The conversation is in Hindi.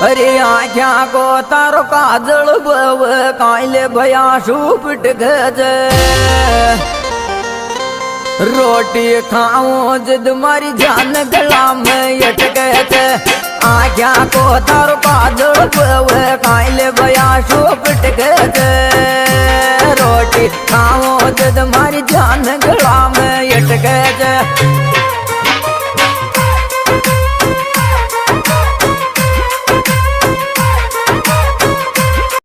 अरे आख्या को तारो काजल बव कायले भया शुपट गज रोटी खाऊं जिद मारी जान गला में अटके आख्या को तारो काजल बव कायले भया शुपट गज रोटी खाऊं जिद मारी जान गला में अटके